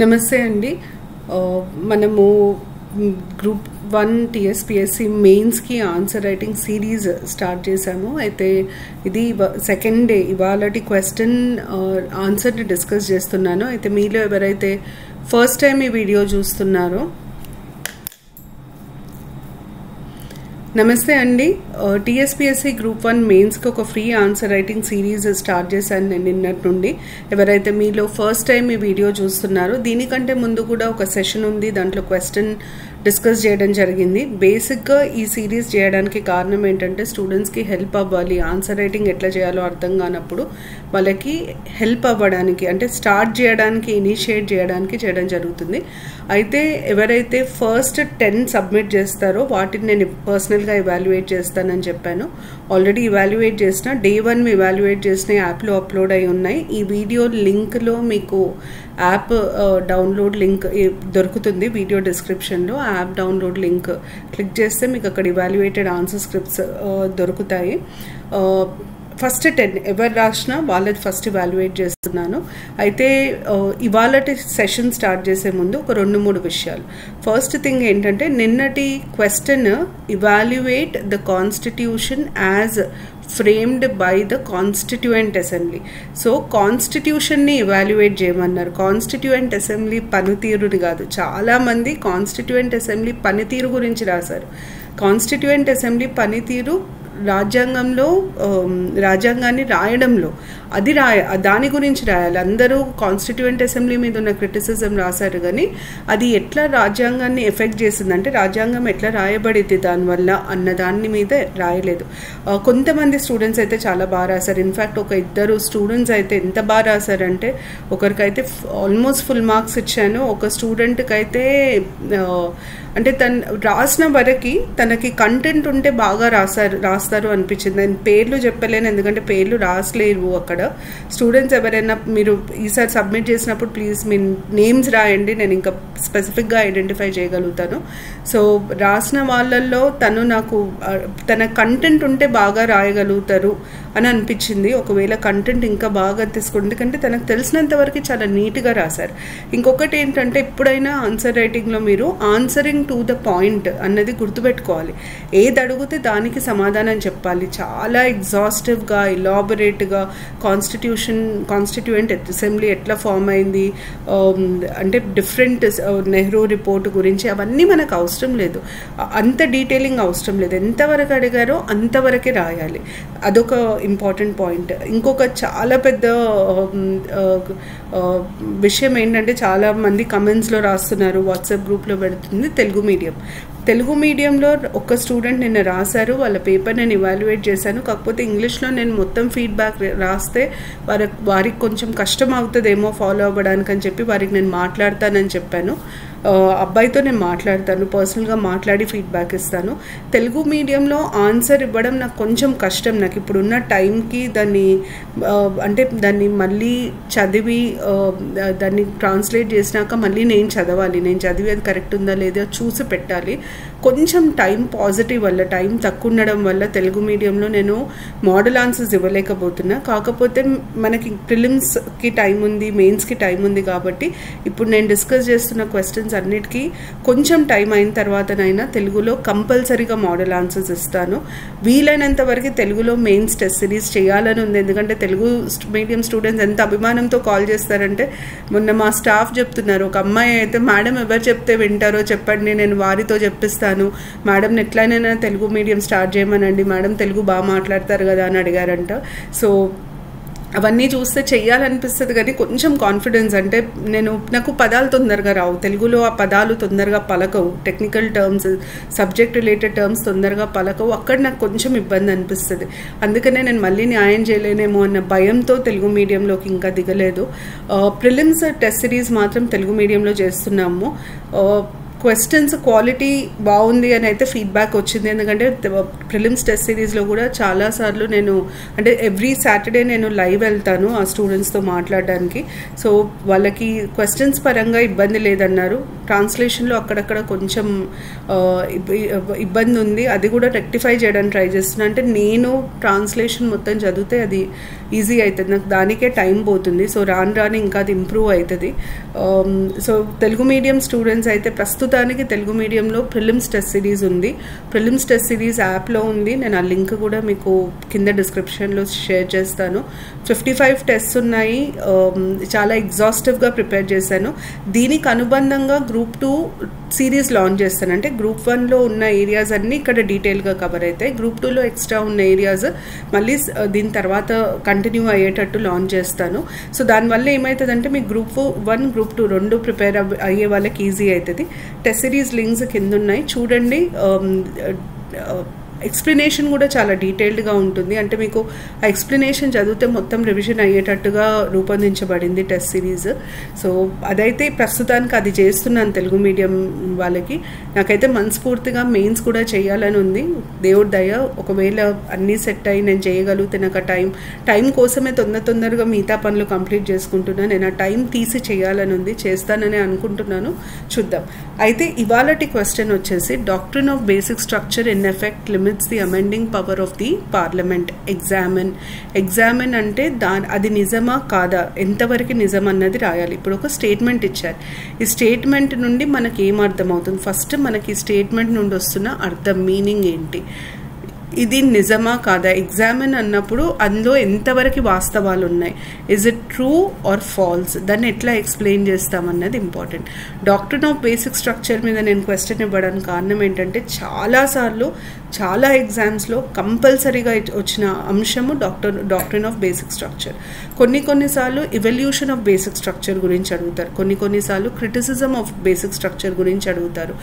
నమస్తే అండి. మనము గ్రూప్ 1 టీఎస్పీఎస్సీ మెయిన్స్కి ఆన్సర్ రైటింగ్ సిరీస్ స్టార్ట్ చేశాము. అయితే ఇది సెకండ్ డే. ఇవాళటి క్వశ్చన్ ఆన్సర్ని డిస్కస్ చేస్తున్నాను. అయితే మీలో ఎవరైతే ఫస్ట్ టైం ఈ వీడియో చూస్తున్నారో నమస్తే అండి. టీఎస్పీఎస్సీ గ్రూప్ 1 మెయిన్స్కి ఒక free answer writing series start చేశాను నేను నిన్నటి నుండి. ఎవరైతే మీలో ఫస్ట్ టైం ఈ వీడియో చూస్తున్నారో దీనికంటే ముందు కూడా ఒక సెషన్ ఉంది, దాంట్లో క్వశ్చన్ డిస్కస్ చేయడం జరిగింది. బేసిక్గా ఈ సిరీస్ చేయడానికి కారణం ఏంటంటే స్టూడెంట్స్కి హెల్ప్ అవ్వాలి. ఆన్సర్ రైటింగ్ ఎట్లా చేయాలో అర్థం కానప్పుడు వాళ్ళకి హెల్ప్ అవ్వడానికి, అంటే స్టార్ట్ చేయడానికి, ఇనిషియేట్ చేయడానికి చేయడం జరుగుతుంది. అయితే ఎవరైతే ఫస్ట్ 10 సబ్మిట్ చేస్తారో వాటిని నేను పర్సనల్గా ఇవాల్యుయేట్ చేస్తానని చెప్పాను. ఆల్రెడీ ఇవాల్యుయేట్ చేసిన డే 1 ఇవాల్యుయేట్ చేసిన యాప్లో అప్లోడ్ అయి ఉన్నాయి. ఈ వీడియో లింక్లో మీకు యాప్ డౌన్లోడ్ లింక్ దొరుకుతుంది వీడియో డిస్క్రిప్షన్లో. యాప్ డౌన్లోడ్ లింక్ క్లిక్ చేస్తే మీకు అక్కడ ఇవాల్యుయేటెడ్ ఆన్సర్ స్క్రిప్ట్స్ దొరుకుతాయి. ఫస్ట్ 10 ఎవరు రాసినా వాళ్ళది ఫస్ట్ ఇవాల్యుయేట్ చేస్తున్నాను. అయితే ఇవాళ సెషన్ స్టార్ట్ చేసే ముందు ఒక 2-3 విషయాలు. ఫస్ట్ థింగ్ ఏంటంటే నిన్నటి question evaluate the constitution as framed by the constituent assembly. So కాన్స్టిట్యూషన్ని ఇవాల్యుయేట్ చేయమన్నారు, కాన్స్టిట్యూయెంట్ అసెంబ్లీ పనితీరుని కాదు. చాలామంది కాన్స్టిట్యూయెంట్ అసెంబ్లీ పనితీరు గురించి రాశారు. కాన్స్టిట్యూయెంట్ అసెంబ్లీ పనితీరు రాజ్యాంగాన్ని రాయడంలో దాని గురించి రాయాలి. అందరూ కాన్స్టిట్యూయెంట్ అసెంబ్లీ మీద ఉన్న క్రిటిసిజం రాశారు, కానీ అది ఎట్లా రాజ్యాంగాన్ని ఎఫెక్ట్ చేసిందంటే రాజ్యాంగం ఎట్లా రాయబడింది దానివల్ల అన్న దాని మీద రాయలేదు. కొంతమంది స్టూడెంట్స్ అయితే చాలా బాగా రాశారు. ఇన్ఫ్యాక్ట్ ఒక 2 స్టూడెంట్స్ అయితే ఎంత బాగా రాశారంటే ఒకరికైతే ఆల్మోస్ట్ ఫుల్ మార్క్స్ ఇచ్చాను. ఒక స్టూడెంట్కి అయితే అంటే తను రాసిన వరకు తనకి కంటెంట్ ఉంటే బాగా రాస్తారు అనిపించింది. నేను పేర్లు చెప్పలేను ఎందుకంటే పేర్లు రాసలేరు అక్కడ. స్టూడెంట్స్ ఎవరైనా మీరు ఈసారి సబ్మిట్ చేసినప్పుడు ప్లీజ్ మీ నేమ్స్ రాయండి, నేను ఇంకా స్పెసిఫిక్గా ఐడెంటిఫై చేయగలుగుతాను. సో రాసిన వాళ్ళల్లో తన కంటెంట్ ఉంటే బాగా రాయగలుగుతారు అని అనిపించింది. ఒకవేళ కంటెంట్ ఇంకా బాగా తీసుకుంటే, ఎందుకంటే తనకు తెలిసినంత వరకు చాలా నీట్గా రాశారు. ఇంకొకటి ఏంటంటే ఎప్పుడైనా ఆన్సర్ రైటింగ్లో మీరు ఆన్సరింగ్ టు ద పాయింట్ అన్నది గుర్తుపెట్టుకోవాలి. ఏది అడిగితే దానికి సమాధానం చెప్పాలి. చాలా ఎగ్జాస్టివ్గా, ఇలాబొరేట్గా కాన్స్టిట్యూయెంట్ అసెంబ్లీ ఎట్లా ఫామ్ అయింది, అంటే డిఫరెంట్ నెహ్రూ రిపోర్ట్ గురించి అవన్నీ మనకు అవసరం లేదు. అంత డీటెయిలింగ్ అవసరం లేదు. ఎంతవరకు అడిగారో అంతవరకే రాయాలి. అదొక ఇంపార్టెంట్ పాయింట్. ఇంకొక చాలా పెద్ద విషయం ఏంటంటే చాలా మంది కమెంట్స్లో రాస్తున్నారు, వాట్సాప్ గ్రూప్లో పెడుతుంది తెలుగు మీడియంలో ఒక స్టూడెంట్ నిన్న రాశారు. వాళ్ళ పేపర్ నేను ఇవాల్యుయేట్ చేశాను. కాకపోతే ఇంగ్లీష్లో నేను మొత్తం ఫీడ్బ్యాక్ రాస్తే వారికి కొంచెం కష్టం అవుతుందేమో ఫాలో అవ్వడానికి అని చెప్పి వారికి నేను మాట్లాడతానని చెప్పాను. అబ్బాయితో నేను మాట్లాడతాను, పర్సనల్గా మాట్లాడి ఫీడ్బ్యాక్ ఇస్తాను. తెలుగు మీడియంలో ఆన్సర్ ఇవ్వడం నాకు కొంచెం కష్టం. నాకు ఇప్పుడున్న టైంకి దాన్ని మళ్ళీ చదివి దాన్ని ట్రాన్స్లేట్ చేసినాక మళ్ళీ నేను చదవాలి. నేను చదివి అది కరెక్ట్ ఉందా లేదా చూసి పెట్టాలి. కొంచెం టైం పాజిటివ్ వల్ల, టైం తక్కువ ఉండడం వల్ల తెలుగు మీడియంలో నేను మోడల్ ఆన్సర్స్ ఇవ్వలేకపోతున్నా. కాకపోతే మనకి ప్రిలిమ్స్కి టైం ఉంది, మెయిన్స్కి టైం ఉంది కాబట్టి ఇప్పుడు నేను డిస్కస్ చేస్తున్న క్వశ్చన్స్ అన్నిటికీ కొంచెం టైం అయిన తర్వాతనైనా తెలుగులో కంపల్సరీగా మోడల్ ఆన్సర్స్ ఇస్తాను. వీలైనంత వరకు తెలుగులో మెయిన్స్ టెస్ట్ సిరీస్ చేయాలని ఉంది. ఎందుకంటే తెలుగు మీడియం స్టూడెంట్స్ ఎంత అభిమానంతో కాల్ చేస్తారంటే, మొన్న మా స్టాఫ్ చెప్తున్నారు, ఒక అమ్మాయి అయితే మేడం ఎవరు చెప్తే వింటారో చెప్పండి, నేను వారితో చెప్పిస్తాను, మేడం ఎట్లయినా తెలుగు మీడియం స్టార్ట్ చేయమనండి, మేడం తెలుగు బాగా మాట్లాడతారు కదా అని అడిగారంట. సో అవన్నీ చూస్తే చెయ్యాలనిపిస్తుంది, కానీ కొంచెం కాన్ఫిడెన్స్, అంటే నాకు పదాలు తొందరగా రావు తెలుగులో. ఆ పదాలు తొందరగా పలకవు, technical terms, subject related terms తొందరగా పలకవు. అక్కడ నాకు కొంచెం ఇబ్బంది అనిపిస్తుంది. అందుకనే నేను మళ్ళీ న్యాయం చేయలేనేమో అన్న భయంతో తెలుగు మీడియంలోకి ఇంకా దిగలేదు. ప్రిలిమ్స్ టెస్ట్ సిరీస్ మాత్రం తెలుగు మీడియంలో చేస్తున్నాము. క్వశ్చన్స్ క్వాలిటీ బాగుంది అని అయితే ఫీడ్బ్యాక్ వచ్చింది. ఎందుకంటే ప్రిలిమ్స్ టెస్ట్ సిరీస్లో కూడా చాలాసార్లు నేను అంటే ఎవ్రీ సాటర్డే నేను లైవ్ వెళ్తాను ఆ స్టూడెంట్స్తో మాట్లాడడానికి. సో వాళ్ళకి క్వశ్చన్స్ పరంగా ఇబ్బంది లేదన్నారు. ట్రాన్స్లేషన్లో అక్కడక్కడ కొంచెం ఇబ్బంది ఉంది, అది కూడా రెక్టిఫై చేయడానికి ట్రై చేస్తున్నాను. అంటే నేను ట్రాన్స్లేషన్ మొత్తం చదివితే అది ఈజీ అవుతుంది, నాకు దానికే టైం పోతుంది. సో రాను ఇంకా అది ఇంప్రూవ్ అవుతుంది. సో తెలుగు మీడియం స్టూడెంట్స్ అయితే ప్రస్తుతానికి తెలుగు మీడియంలో ప్రిలిమ్స్ టెస్ట్ సిరీస్ ఉంది. ప్రిలిమ్స్ టెస్ట్ సిరీస్ యాప్లో ఉంది. నేను ఆ లింక్ కూడా మీకు కింద డిస్క్రిప్షన్లో షేర్ చేస్తాను. 55 టెస్ట్స్ ఉన్నాయి. చాలా ఎగ్జాస్టివ్గా ప్రిపేర్ చేశాను. దీనికి అనుబంధంగా గ్రూప్ 2 సిరీస్ లాంచ్ చేస్తాను. అంటే గ్రూప్ 1లో ఉన్న ఏరియాస్ అన్నీ ఇక్కడ డీటెయిల్గా కవర్ అవుతాయి. గ్రూప్ 2లో ఎక్స్ట్రా ఉన్న ఏరియాస్ మళ్ళీ దీని తర్వాత కంటిన్యూ అయ్యేటట్టు లాంచ్ చేస్తాను. సో దానివల్ల ఏమవుతుందంటే మీకు గ్రూప్ 1 గ్రూప్ 2 రెండు ప్రిపేర్ అయ్యే వాళ్ళకి ఈజీ అవుతుంది. టెస్ట్ సిరీస్ లింక్స్ కింద ఉన్నాయి, చూడండి. ఎక్స్ప్లెనేషన్ కూడా చాలా డీటెయిల్డ్గా ఉంటుంది. అంటే మీకు ఆ ఎక్స్ప్లెనేషన్ చదివితే మొత్తం రివిజన్ అయ్యేటట్టుగా రూపొందించబడింది టెస్ట్ సిరీస్. సో అదైతే ప్రస్తుతానికి అది చేస్తున్నాను తెలుగు మీడియం వాళ్ళకి. నాకైతే మనస్ఫూర్తిగా మెయిన్స్ కూడా చేయాలని ఉంది. దేవుడి దయ, ఒకవేళ అన్నీ సెట్ అయ్యి నేను చేయగలిగితే, నాకు ఆ టైం కోసమే తొందరగా మిగతా పనులు కంప్లీట్ చేసుకుంటున్నాను. నేను ఆ టైం తీసి చేయాలని ఉంది, చేస్తానని అనుకుంటున్నాను. చూద్దాం. అయితే ఇవాళటి క్వశ్చన్ వచ్చేసి doctrine of basic structure in effect limits the amending power of the parliament. Examine అంటే అది నిజమా కాదా, ఎంతవరకు నిజం అన్నది రాయాలి. ఇప్పుడు ఒక స్టేట్మెంట్ ఇచ్చారు. ఈ స్టేట్మెంట్ నుండి మనకి ఏం అర్థమవుతుంది? ఫస్ట్ మనకి ఈ స్టేట్మెంట్ నుండి వస్తున్న అర్థం, మీనింగ్ ఏంటి, ఇది నిజమా కాదా. ఎగ్జామిన్ అన్నప్పుడు అందులో ఎంతవరకు వాస్తవాలు ఉన్నాయి, is it true or false, దాన్ని ఎట్లా ఎక్స్ప్లెయిన్ చేస్తామన్నది important. Doctrine of basic structure మీద నేను క్వశ్చన్ ఇవ్వడానికి కారణం ఏంటంటే చాలాసార్లు చాలా ఎగ్జామ్స్లో కంపల్సరీగా వచ్చిన అంశము డాక్ట్రిన్ ఆఫ్ బేసిక్ స్ట్రక్చర్. కొన్నిసార్లు ఇవల్యూషన్ ఆఫ్ బేసిక్ స్ట్రక్చర్ గురించి అడుగుతారు, కొన్నిసార్లు క్రిటిసిజం ఆఫ్ బేసిక్ స్ట్రక్చర్ గురించి అడుగుతారు.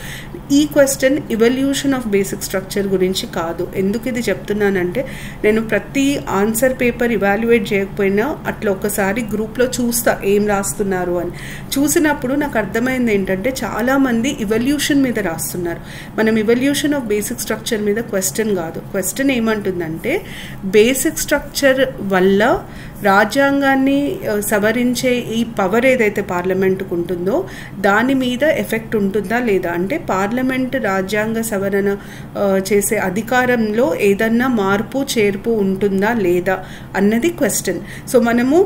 ఈ question evolution of basic structure గురించి కాదు. ఎందుకు ఇది చెప్తున్నానంటే, నేను ప్రతి ఆన్సర్ పేపర్ ఇవాల్యుయేట్ చేయకపోయినా అట్లా ఒకసారి గ్రూప్లో చూస్తా ఏం రాస్తున్నారు అని. చూసినప్పుడు నాకు అర్థమైంది ఏంటంటే చాలామంది ఇవల్యూషన్ మీద రాస్తున్నారు. మనం ఇవల్యూషన్ ఆఫ్ బేసిక్ స్ట్రక్చర్ మీద క్వశ్చన్ కాదు. క్వశ్చన్ ఏమంటుందంటే, బేసిక్ స్ట్రక్చర్ వల్ల రాజ్యాంగాన్ని సవరించే ఈ పవర్ ఏదైతే పార్లమెంటుకు ఉంటుందో దాని మీద ఎఫెక్ట్ ఉంటుందా లేదా, అంటే పార్లమెంట్ రాజ్యాంగ సవరణ చేసే అధికారంలో ఏదన్నా మార్పు చేర్పు ఉంటుందా లేదా అన్నది క్వశ్చన్. సో మనము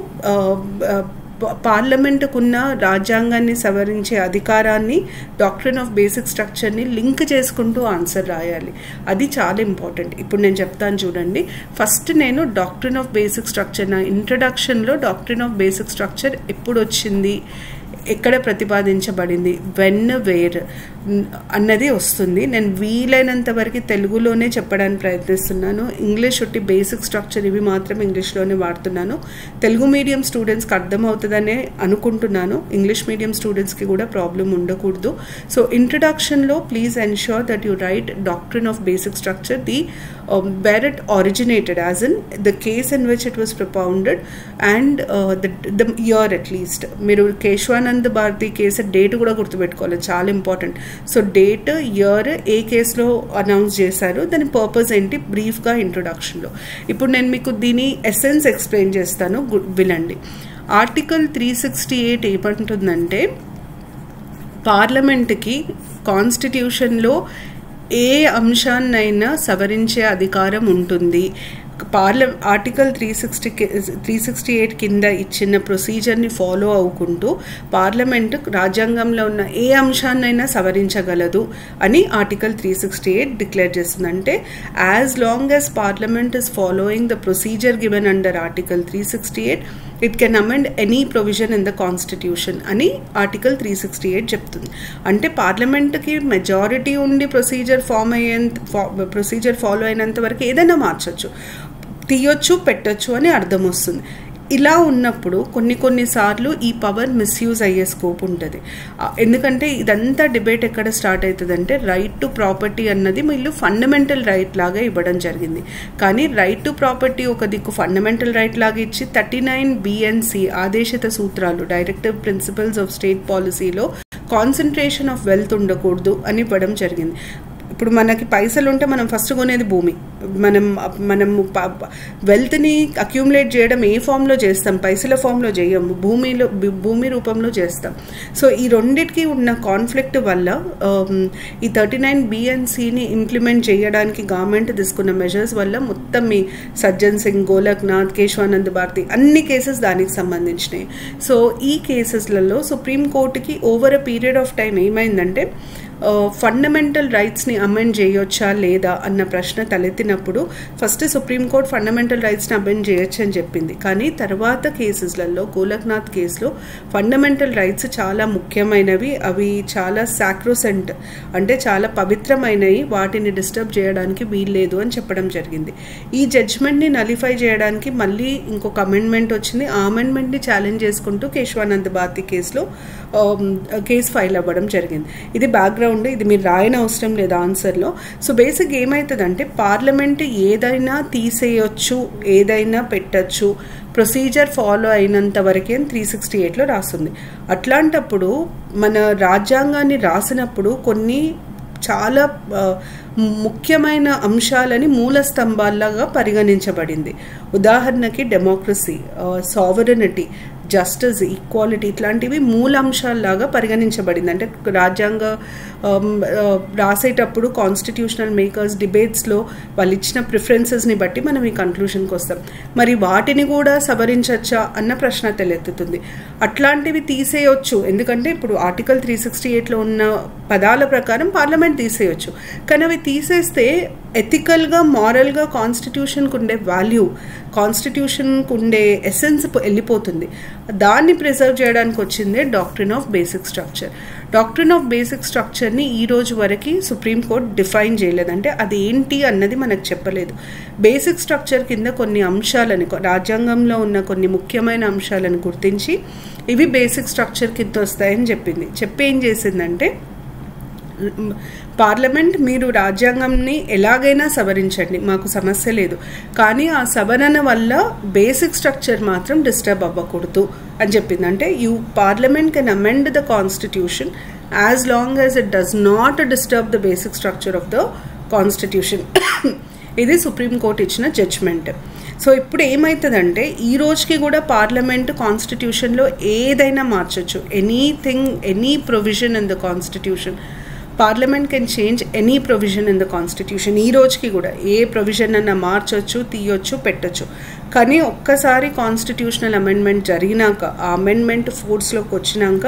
పార్లమెంటుకున్న రాజ్యాంగాన్ని సవరించే అధికారాన్ని, డాక్ట్రిన్ ఆఫ్ బేసిక్ స్ట్రక్చర్ని లింక్ చేసుకుంటూ ఆన్సర్ రాయాలి. అది చాలా ఇంపార్టెంట్. ఇప్పుడు నేను చెప్తాను చూడండి. ఫస్ట్ నేను డాక్ట్రిన్ ఆఫ్ బేసిక్ స్ట్రక్చర్, నా ఇంట్రడక్షన్లో డాక్ట్రిన్ ఆఫ్ బేసిక్ స్ట్రక్చర్ ఎప్పుడు వచ్చింది, ఎక్కడ ప్రతిపాదించబడింది, వెన్, వేర్ అన్నది వస్తుంది. నేను వీలైనంత వరకు తెలుగులోనే చెప్పడానికి ప్రయత్నిస్తున్నాను. ఇంగ్లీష్ ఒకటి బేసిక్ స్ట్రక్చర్ ఇవి మాత్రం ఇంగ్లీష్లోనే వాడుతున్నాను. తెలుగు మీడియం స్టూడెంట్స్కి అర్థమవుతుందనే అనుకుంటున్నాను. ఇంగ్లీష్ మీడియం స్టూడెంట్స్కి కూడా ప్రాబ్లం ఉండకూడదు. సో ఇంట్రడక్షన్లో please ensure that you write doctrine of basic structure, the where it originated, as in the case in which it was propounded and the year at least. మీరు Keshavanand Bharati case date కూడా గుర్తుపెట్టుకోవాలి, చాలా important. So date, year, ఏ కేసులో announce చేశారు, దాని purpose ఏంటి, బ్రీఫ్గా ఇంట్రొడక్షన్లో. ఇప్పుడు నేను మీకు దీని ఎసెన్స్ ఎక్స్ప్లెయిన్ చేస్తాను, వినండి. ఆర్టికల్ 368 ఏమంటుందంటే, పార్లమెంట్కి కాన్స్టిట్యూషన్లో ఏ అంశాన్నైనా సవరించే అధికారం ఉంటుంది. ఆర్టికల్ 368 కింద ఇచ్చిన ప్రొసీజర్ని ఫాలో అవ్వుకుంటూ పార్లమెంటు రాజ్యాంగంలో ఉన్న ఏ అంశాన్నైనా సవరించగలదు అని ఆర్టికల్ 368 డిక్లేర్ చేస్తుంది. అంటే as long as parliament is following the procedure given under article 368, it can amend any provision in the constitution అని ఆర్టికల్ 368 చెప్తుంది. అంటే పార్లమెంట్కి మెజారిటీ ఉండి ప్రొసీజర్ ఫాలో అయినంత వరకు ఏదైనా మార్చొచ్చు, తీయొచ్చు, పెట్టొచ్చు అని అర్థం వస్తుంది. ఇలా ఉన్నప్పుడు కొన్నిసార్లు ఈ పవర్ మిస్యూజ్ అయ్యే స్కోప్ ఉంటుంది. ఎందుకంటే ఇదంతా డిబేట్ ఎక్కడ స్టార్ట్ అవుతుందంటే, రైట్ టు ప్రాపర్టీ అన్నది వీళ్ళు ఫండమెంటల్ రైట్ లాగా ఇవ్వడం జరిగింది. కానీ రైట్ టు ప్రాపర్టీ ఒక దిక్కు ఫండమెంటల్ రైట్ లాగా ఇచ్చి 39 BNC ఆదేశిత సూత్రాలు, డైరెక్టివ్ ప్రిన్సిపల్స్ ఆఫ్ స్టేట్ పాలసీలో కాన్సన్ట్రేషన్ ఆఫ్ వెల్త్ ఉండకూడదు అని ఇవ్వడం జరిగింది. ఇప్పుడు మనకి పైసలు ఉంటే మనం ఫస్ట్ కొనేది భూమి. మనము వెల్త్ని అక్యూములేట్ చేయడం ఏ ఫామ్లో చేస్తాం? పైసల ఫామ్లో చేయము, భూమి రూపంలో చేస్తాం. సో ఈ రెండిటికి ఉన్న కాన్ఫ్లిక్ట్ వల్ల ఈ 39B and Cని ఇంప్లిమెంట్ చేయడానికి గవర్నమెంట్ తీసుకున్న మెజర్స్ వల్ల మొత్తం మీ సజ్జన్ సింగ్, గోలక్నాథ్, కేశవానంద్ భారతి అన్ని కేసెస్ దానికి సంబంధించినవి. సో ఈ కేసెస్లలో సుప్రీంకోర్టుకి over a period of time ఏమైందంటే ఫండమెంటల్ రైట్స్ని అమెండ్ చేయొచ్చా లేదా అన్న ప్రశ్న తలెత్తినప్పుడు ఫస్ట్ సుప్రీంకోర్టు ఫండమెంటల్ రైట్స్ని అమెండ్ చేయొచ్చు అని చెప్పింది. కానీ తర్వాత కేసెస్లలో, గోలక్నాథ్ కేసులో ఫండమెంటల్ రైట్స్ చాలా ముఖ్యమైనవి, అవి చాలా సాక్రోసెంట్ అంటే చాలా పవిత్రమైనవి, వాటిని డిస్టర్బ్ చేయడానికి వీల్లేదు అని చెప్పడం జరిగింది. ఈ జడ్జ్మెంట్ని నలిఫై చేయడానికి మళ్ళీ ఇంకొక అమెండ్మెంట్ వచ్చింది. ఆ అమెండ్మెంట్ని ఛాలెంజ్ చేసుకుంటూ కేశవానంద్ భారతి కేసులో కేసు ఫైల్ అవ్వడం జరిగింది. ఇది బ్యాక్గ్రౌండ్, ఇది మీరు రాయని అవసరం లేదు ఆన్సర్లో. సో బేసిక్ ఏమవుతుందంటే పార్లమెంట్ ఏదైనా తీసేయొచ్చు, ఏదైనా పెట్టచ్చు, ప్రొసీజర్ ఫాలో అయినంత వరకే 368లో రాస్తుంది. అట్లాంటప్పుడు మన రాజ్యాంగాన్ని రాసినప్పుడు కొన్ని చాలా ముఖ్యమైన అంశాలని మూల స్తంభాల్లాగా పరిగణించబడింది. ఉదాహరణకి డెమోక్రసీ, సావరనిటీ, జస్టిస్, ఈక్వాలిటీ ఇట్లాంటివి మూల అంశాల్లాగా పరిగణించబడింది. అంటే రాజ్యాంగ రాసేటప్పుడు కాన్స్టిట్యూషనల్ మేకర్స్ డిబేట్స్లో వాళ్ళు ఇచ్చిన ప్రిఫరెన్సెస్ని బట్టి మనం ఈ కన్క్లూషన్కి వస్తాం. మరి వాటిని కూడా సవరించచ్చా అన్న ప్రశ్న తలెత్తుతుంది. అట్లాంటివి తీసేయొచ్చు, ఎందుకంటే ఇప్పుడు ఆర్టికల్ 368లో ఉన్న పదాల ప్రకారం పార్లమెంట్ తీసేయొచ్చు. కానీ అవి తీసేస్తే ఎథికల్గా, మారల్గా కాన్స్టిట్యూషన్కు ఉండే వాల్యూ, కాన్స్టిట్యూషన్కు ఉండే ఎసెన్స్ వెళ్ళిపోతుంది. దాన్ని ప్రిజర్వ్ చేయడానికి వచ్చిందే doctrine of basic structure. Doctrine of basic స్ట్రక్చర్ని ఈ రోజు వరకు సుప్రీంకోర్టు డిఫైన్ చేయలేదు, అంటే అది ఏంటి అన్నది మనకు చెప్పలేదు. బేసిక్ స్ట్రక్చర్ కింద కొన్ని అంశాలను, రాజ్యాంగంలో ఉన్న కొన్ని ముఖ్యమైన అంశాలను గుర్తించి ఇవి బేసిక్ స్ట్రక్చర్ కింద వస్తాయని చెప్పింది. చెప్పి ఏం చేసిందంటే పార్లమెంట్ మీరు రాజ్యాంగంని ఎలాగైనా సవరించండి, మాకు సమస్య లేదు, కానీ ఆ సవరణ వల్ల బేసిక్ స్ట్రక్చర్ మాత్రం డిస్టర్బ్ అవ్వకూడదు అని చెప్పింది. అంటే parliament can amend the constitution as long as it does not disturb the basic structure of the constitution. ఇది సుప్రీంకోర్టు ఇచ్చిన జడ్జ్మెంట్. సో ఇప్పుడు ఏమవుతుందంటే ఈ రోజుకి కూడా పార్లమెంట్ కాన్స్టిట్యూషన్లో ఏదైనా మార్చొచ్చు, anything, any provision in the constitution. Parliament can change any provision in the constitution. ఈ రోజుకి కూడా ఏ ప్రొవిజన్ అన్నా మార్చొచ్చు, తీయొచ్చు, పెట్టచ్చు. కానీ ఒక్కసారి కాన్స్టిట్యూషనల్ అమెండ్మెంట్ జరిగినాక, ఆ అమెండ్మెంట్ ఫోర్స్లోకి వచ్చినాక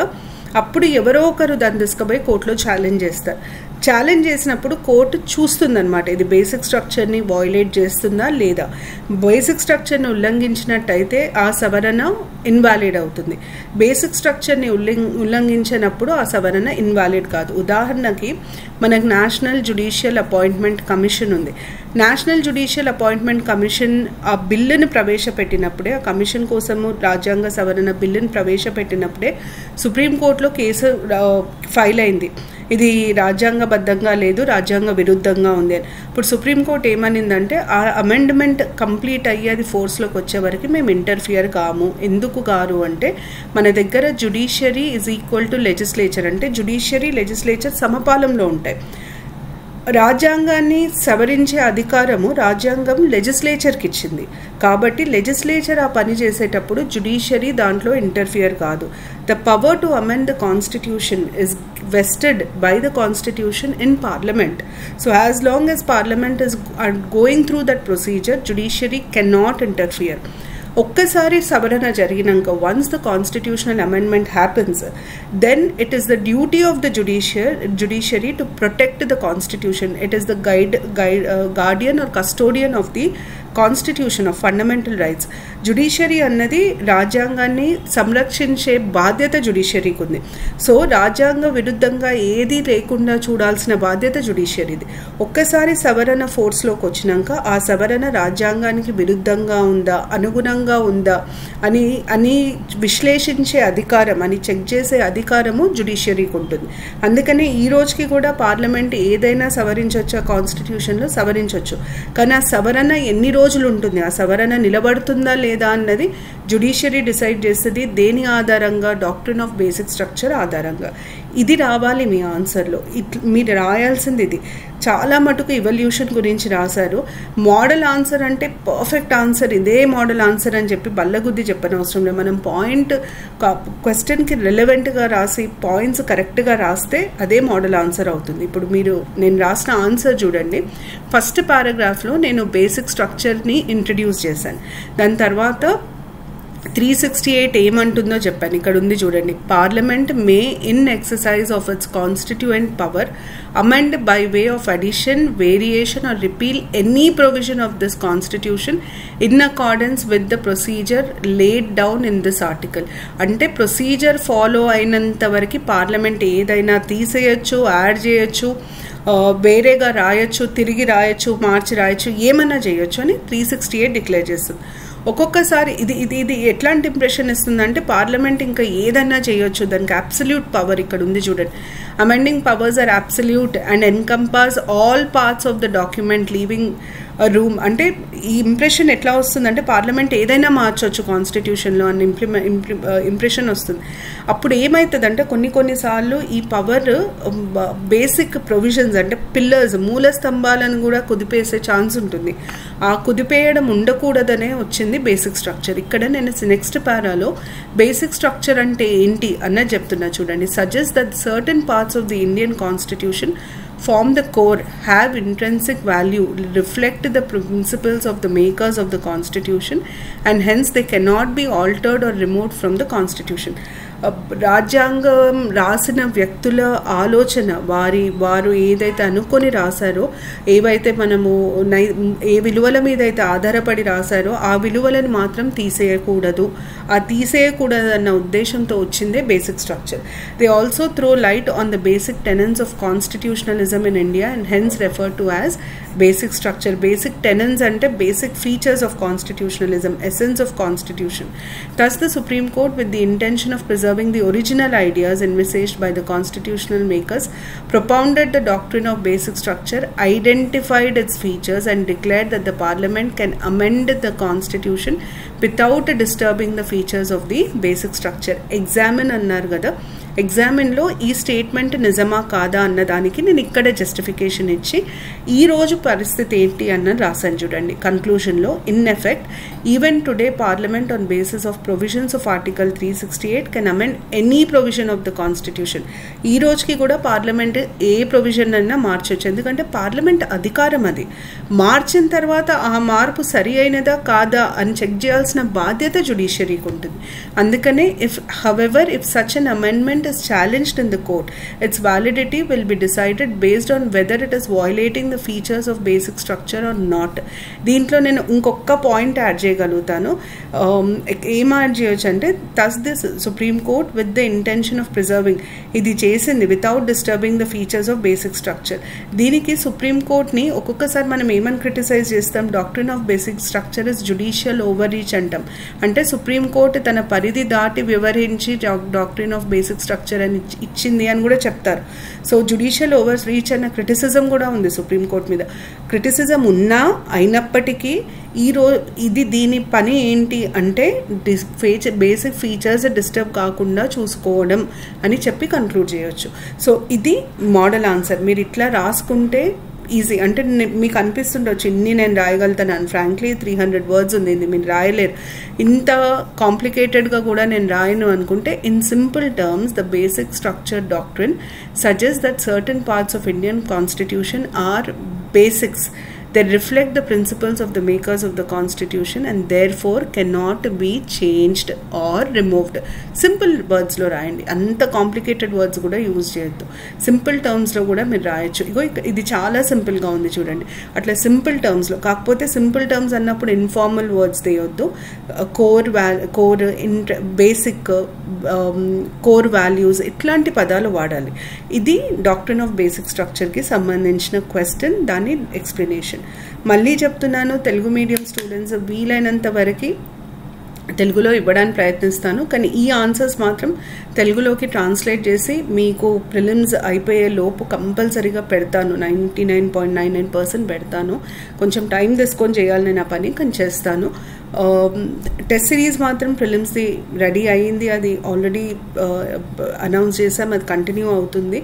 అప్పుడు ఎవరో ఒకరు దాన్ని తీసుకుపోయి కోర్టులో ఛాలెంజ్ చేస్తారు. ఛాలెంజ్ చేసినప్పుడు కోర్టు చూస్తుందన్నమాట, ఇది బేసిక్ స్ట్రక్చర్ని వయోలేట్ చేస్తుందా లేదా. బేసిక్ స్ట్రక్చర్ని ఉల్లంఘించినట్టయితే ఆ సవరణ ఇన్వాలిడ్ అవుతుంది. బేసిక్ స్ట్రక్చర్ని ఉల్లంఘించినప్పుడు ఆ సవరణ ఇన్వాలిడ్ కాదు. ఉదాహరణకి మనకు నేషనల్ జ్యుడిషియల్ అపాయింట్మెంట్ కమిషన్ ఉంది. నేషనల్ జ్యుడిషియల్ అపాయింట్మెంట్ కమిషన్ ఆ బిల్లును ప్రవేశపెట్టినప్పుడే, ఆ కమిషన్ కోసము రాజ్యాంగ సవరణ బిల్లును ప్రవేశపెట్టినప్పుడే సుప్రీంకోర్టులో కేసు ఫైల్ అయింది. ఇది రాజ్యాంగబద్ధంగా లేదు, రాజ్యాంగ విరుద్ధంగా ఉంది అని. ఇప్పుడు సుప్రీంకోర్టు ఏమనిందంటే ఆ అమెండ్మెంట్ కంప్లీట్ అయ్యి అది ఫోర్స్లోకి వచ్చే వరకు మేము ఇంటర్ఫియర్ కాము. ఎందుకు గారు అంటే మన దగ్గర judiciary is equal to legislature, అంటే జ్యుడిషియరీ, లెజిస్లేచర్ సమపాలంలో ఉంటాయి. రాజ్యాంగాన్ని సవరించే అధికారము రాజ్యాంగం లెజిస్లేచర్కి ఇచ్చింది. కాబట్టి లెజిస్లేచర్ ఆ పని చేసేటప్పుడు జ్యుడిషియరీ దాంట్లో ఇంటర్ఫియర్ కాదు. The power to amend the constitution is vested by the constitution in parliament. So as long as parliament is going through that procedure, judiciary cannot interfere. ఒక్కసారి సవరణ జరిగినాక, once the constitutional amendment happens, then it is the duty of the judiciary to protect the constitution. It is the guardian or custodian of the constitution of fundamental rights. Judiciary అన్నది రాజ్యాంగాన్ని సంరక్షించే బాధ్యత జ్యుడిషియరీకి ఉంది. So రాజ్యాంగ విరుద్ధంగా ఏది లేకుండా చూడాల్సిన బాధ్యత జ్యుడిషియరీది. ఒక్కసారి సవరణ ఫోర్స్లోకి వచ్చినాక ఆ సవరణ రాజ్యాంగానికి విరుద్ధంగా ఉందా, అనుగుణంగా ఉందా అని విశ్లేషించే అధికారం, అని చెక్ చేసే అధికారము జ్యుడిషియరీకి ఉంటుంది. అందుకని ఈ రోజుకి కూడా పార్లమెంట్ ఏదైనా సవరించవచ్చు, కాన్స్టిట్యూషన్లో సవరించవచ్చు. కానీ ఆ సవరణ ఎన్ని రోజులు ఉంటుంది, ఆ సవరణ నిలబడుతుందా లేదా అన్నది జ్యుడిషియరీ డిసైడ్ చేస్తుంది. దేని ఆధారంగా? డాక్ట్రిన్ ఆఫ్ బేసిక్ స్ట్రక్చర్ ఆధారంగా. ఇది రావాలి మీ ఆన్సర్లో. మీరు రాయాల్సింది ఇది. చాలా మటుకు ఇవల్యూషన్ గురించి రాశారు. మోడల్ ఆన్సర్ అంటే పర్ఫెక్ట్ ఆన్సర్, ఇదే మోడల్ ఆన్సర్ అని చెప్పి బల్లగుద్ది చెప్పనవసరం లేదు. మనం పాయింట్ క్వశ్చన్కి రిలవెంట్గా రాసి పాయింట్స్ కరెక్ట్గా రాస్తే అదే మోడల్ ఆన్సర్ అవుతుంది. ఇప్పుడు నేను రాసిన ఆన్సర్ చూడండి. ఫస్ట్ పారాగ్రాఫ్లో నేను బేసిక్ స్ట్రక్చర్ని ఇంట్రడ్యూస్ చేశాను. దాని తర్వాత 368 ఏమంటుందో చెప్పాను. ఇక్కడ ఉంది చూడండి. Parliament May in exercise of it's constituent power amend by way of addition, variation or repeal any provision of this constitution in accordance with the procedure laid down in this article. అంటే procedure follow అయినంత వరకు parliament ఏదైనా తీసేయచ్చు, add చేయొచ్చు, వేరేగా రాయొచ్చు, తిరిగి రాయొచ్చు, మార్చి రాయొచ్చు, ఏమన్నా చేయొచ్చు అని 368 డిక్లేర్ చేస్తుంది. ఒక్కొక్కసారి ఇది ఎట్లాంటి ఇంప్రెషన్ ఇస్తుందంటే పార్లమెంట్ ఇంకా ఏదన్నా చేయొచ్చు, దానికి అబ్సల్యూట్ పవర్ ఇక్కడ ఉంది చూడండి. Amending powers are absolute and encompass all parts of the document leaving room. అంటే ఈ ఇంప్రెషన్ ఎట్లా వస్తుందంటే పార్లమెంట్ ఏదైనా మార్చొచ్చు కాన్స్టిట్యూషన్లో అని ఇంప్రెషన్ వస్తుంది. అప్పుడు ఏమవుతుందంటే కొన్నిసార్లు ఈ పవర్ బేసిక్ ప్రొవిజన్స్ అంటే పిల్లర్స్, మూల స్తంభాలను కూడా కుదిపేసే ఛాన్స్ ఉంటుంది. ఆ కుదిపేయడం ఉండకూడదనే వచ్చింది బేసిక్ స్ట్రక్చర్. ఇక్కడ నేను నెక్స్ట్ పారాలో బేసిక్ స్ట్రక్చర్ అంటే ఏంటి అన్నది చెప్తున్నా చూడండి. Suggest that certain parts of the Indian constitution form the core, have intrinsic value, reflect the principles of the makers of the constitution, and hence they cannot be altered or removed from the constitution. రాజ్యాంగం రాసిన వ్యక్తుల ఆలోచన, వారు ఏదైతే అనుకొని రాశారో, ఏవైతే మనము ఏ విలువల మీద అయితే ఆధారపడి రాశారో ఆ విలువలను మాత్రం తీసేయకూడదు. ఆ తీసేయకూడదన్న ఉద్దేశంతో వచ్చిందే basic structure. They also throw light on the basic టెనెన్స్ of constitutionalism in India and hence refer to as basic structure. Basic tenets ante basic features of constitutionalism, essence of constitution. Thus the Supreme Court, with the intention of preserving the original ideas envisaged by the constitutional makers, propounded the doctrine of basic structure, identified its features and declared that the parliament can amend the constitution without disturbing the features of the basic structure. Examine annaru kada. ఎగ్జామిన్లో ఈ statement నిజమా కాదా అన్నదానికి నేను ఇక్కడే justification ఇచ్చి ఈ రోజు పరిస్థితి ఏంటి అన్నది రాశాను చూడండి. కన్క్లూషన్లో, in effect even today parliament on basis of provisions of article 368 can amend any provision of the constitution. ఈ రోజుకి కూడా పార్లమెంట్ ఏ ప్రొవిజన్ అయినా మార్చొచ్చు, ఎందుకంటే పార్లమెంట్ అధికారం అది. మార్చిన తర్వాత ఆ మార్పు సరి అయినదా కాదా అని చెక్ చేయాల్సిన బాధ్యత జ్యుడిషియరీకి ఉంటుంది. అందుకనే if such an amendment is challenged in the court, its validity will be decided based on whether it is violating the features of basic structure or not. దీంట్లో నేను ఇంకొక పాయింట్ యాడ్ చేయగలుగుతాను. ఏం యాడ్ చేయొచ్చు అంటే, thus this Supreme Court with the intention of preserving, ఇది చేసింది without disturbing the features of basic structure. దీనికి సుప్రీం కోర్ట్ని ఒక్కొక్కసారి మనం ఏమని క్రిటిసైజ్ చేస్తాం, doctrine of basic structure is judicial over reach అంటాం. అంటే సుప్రీం కోర్టు తన పరిధి దాటి వివరించి డాక్ట్రిన్ ఆఫ్ బేసిక్ స్ట్రక్చర్ అని ఇచ్చింది అని కూడా చెప్తారు. సో జ్యుడిషియల్ ఓవర్ రీచ్ అన్న క్రిటిసిజం కూడా ఉంది సుప్రీంకోర్టు మీద. క్రిటిసిజం ఉన్నా అయినప్పటికీ దీని పని ఏంటి అంటే బేసిక్ ఫీచర్స్ డిస్టర్బ్ కాకుండా చూసుకోవడం అని చెప్పి కన్క్లూడ్ చేయొచ్చు. సో ఇది మోడల్ ఆన్సర్. మీరు ఇట్లా రాసుకుంటే ఈజీ. అంటే మీకు అనిపిస్తుండొచ్చు ఇన్ని నేను రాయగలుగుతాను, ఫ్రాంక్లీ 300 వర్డ్స్ ఉంది, ఇది మీరు రాయలేరు, ఇంత కాంప్లికేటెడ్గా కూడా నేను రాయను అనుకుంటే, in simple terms the basic structure doctrine suggest that certain parts of Indian constitution are basics. They reflect the principles of the makers of the constitution and therefore cannot be changed or removed. Simple వర్డ్స్లో రాయండి, అంత complicated words కూడా use చేయొద్దు. Simple టర్మ్స్లో కూడా మీరు రాయొచ్చు. ఇగో ఇది చాలా సింపుల్గా ఉంది చూడండి. అట్లా సింపుల్ టర్మ్స్లో, కాకపోతే సింపుల్ టర్మ్స్ అన్నప్పుడు ఇన్ఫార్మల్ వర్డ్స్ తీయొద్దు. బేసిక్, కోర్ వాల్యూస్ ఇట్లాంటి పదాలు వాడాలి. ఇది డాక్ట్రిన్ ఆఫ్ బేసిక్ స్ట్రక్చర్కి సంబంధించిన క్వశ్చన్, దాని ఎక్స్ప్లెనేషన్. మళ్ళీ చెప్తున్నాను, తెలుగు మీడియం స్టూడెంట్స్ వీలైనంత వరకు తెలుగులో ఇవ్వడానికి ప్రయత్నిస్తాను, కానీ ఈ ఆన్సర్స్ మాత్రం తెలుగులోకి ట్రాన్స్లేట్ చేసి మీకు ప్రిలిమ్స్ అయిపోయే లోపు కంపల్సరీగా పెడతాను. 99.99% పెడతాను. కొంచెం టైం తీసుకొని చేయాలి నేను ఆ పని, కానీ చేస్తాను. టెస్ట్ సిరీస్ మాత్రం ప్రిలిమ్స్ది రెడీ అయ్యింది, అది ఆల్రెడీ అనౌన్స్ చేసాం, అది కంటిన్యూ అవుతుంది.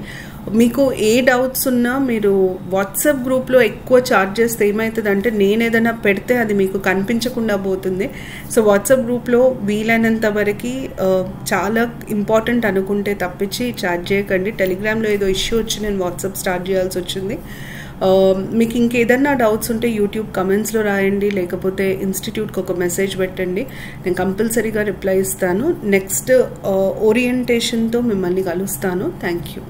మీకు ఏ డౌట్స్ ఉన్నా మీరు వాట్సాప్ గ్రూప్లో ఎక్కువ చార్జ్ చేస్తే ఏమవుతుందంటే నేను ఏదైనా పెడితే అది మీకు కనిపించకుండా పోతుంది. సో వాట్సాప్ గ్రూప్లో వీలైనంత వరకు చాలా ఇంపార్టెంట్ అనుకుంటే తప్పించి చార్జ్ చేయకండి. టెలిగ్రామ్లో ఏదో ఇష్యూ వచ్చి నేను వాట్సాప్ స్టార్ట్ చేయాల్సి వచ్చింది. మీకు ఇంకేదన్నా డౌట్స్ ఉంటే యూట్యూబ్ కమెంట్స్లో రాయండి, లేకపోతే ఇన్స్టిట్యూట్కి ఒక మెసేజ్ పెట్టండి, నేను కంపల్సరీగా రిప్లై ఇస్తాను. నెక్స్ట్ ఓరియంటేషన్తో మిమ్మల్ని కలుస్తాను. Thank you.